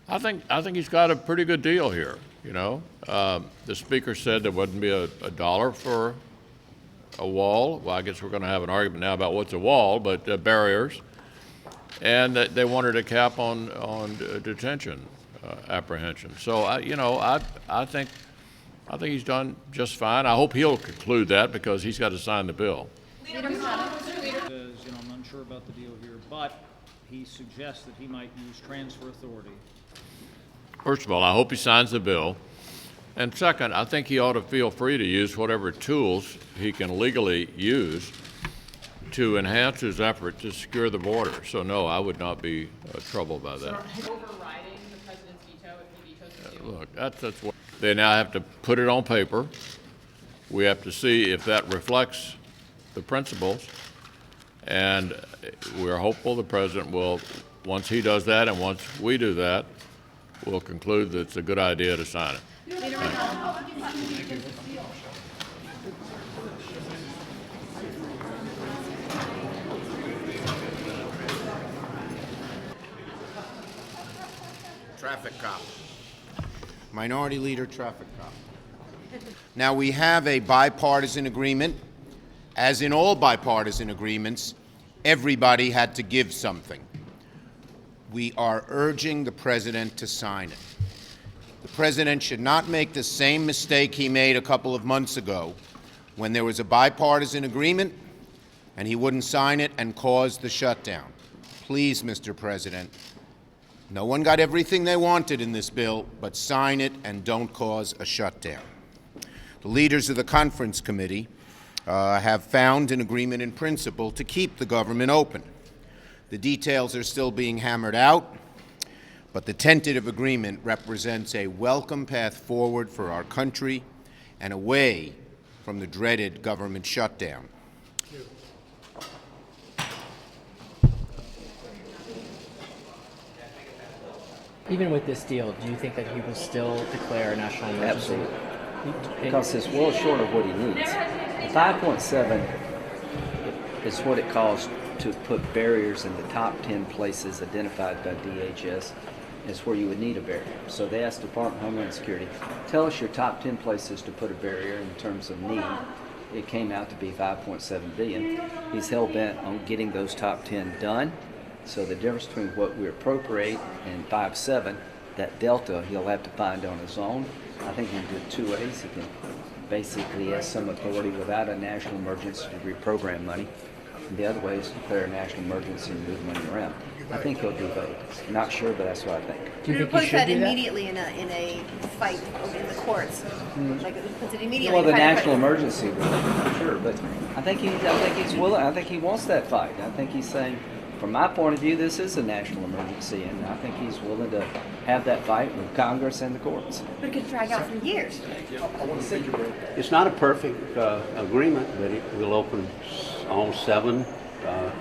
I think he's got a pretty good deal here. You know, the speaker said there wouldn't be a dollar for a wall. Well, I guess we're going to have an argument now about what's a wall, but barriers, and that they wanted a cap on detention apprehension. So I think he's done just fine. I hope he'll conclude that because he's got to sign the bill. Says, I'm unsure about the deal here, but he suggests that he might use transfer authority. First of all, I hope he signs the bill. And second, I think he ought to feel free to use whatever tools he can legally use to enhance his effort to secure the border. So no, I would not be troubled by that. Overriding the president's veto if he vetoes the deal? Look, that's what they now have to put it on paper. We have to see if that reflects the principles, and we're hopeful the president will, once he does that and once we do that, we'll conclude that it's a good idea to sign it. Traffic cop. Minority Leader, traffic cop. Now, we have a bipartisan agreement. As in all bipartisan agreements, everybody had to give something. We are urging the president to sign it. The president should not make the same mistake he made a couple of months ago when there was a bipartisan agreement and he wouldn't sign it and caused the shutdown. Please, Mr. President, no one got everything they wanted in this bill, but sign it and don't cause a shutdown. The leaders of the conference committee have found an agreement in principle to keep the government open. The details are still being hammered out, but the tentative agreement represents a welcome path forward for our country and away from the dreaded government shutdown. Even with this deal, do you think that he will still declare a national emergency? Absolutely. Because it's well short of what he needs. 5.7 is what it costs to put barriers in the top 10 places identified by DHS is where you would need a barrier. So they asked the Department of Homeland Security, tell us your top 10 places to put a barrier in terms of need. It came out to be 5.7 billion. He's hell-bent on getting those top 10 done. So the difference between what we appropriate and 5.7, that delta he'll have to find on his own. I think he can do it two ways. He can basically have some authority without a national emergency to reprogram money. And the other way is declare a national emergency and move money around. I think he'll do both. Not sure, but that's what I think. Do you think he puts should that do that? immediately in a fight in the courts. Like it puts it immediately. Well, the in a fight. national emergency, I'm sure, but I think he's willing. I think he wants that fight. I think he's saying, from my point of view, this is a national emergency, and I think he's willing to have that fight with Congress and the courts. But it could drag out for years. It's not a perfect agreement, but it will open all 7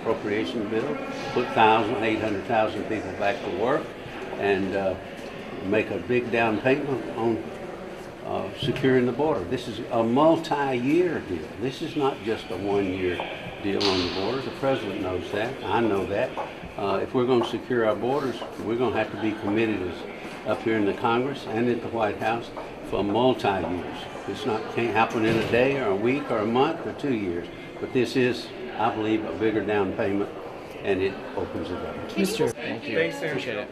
appropriation bill, put 800,000 people back to work, and make a big down payment on securing the border. This is a multi-year deal. This is not just a one-year deal on the border. The president knows that. I know that. If we're going to secure our borders, we're going to have to be committed up here in the Congress and at the White House for multi-years. It's can't happen in a day or a week or a month or 2 years. But this is, I believe, a bigger down payment, and it opens it up. Mr. Thank you. Thanks, Appreciate it.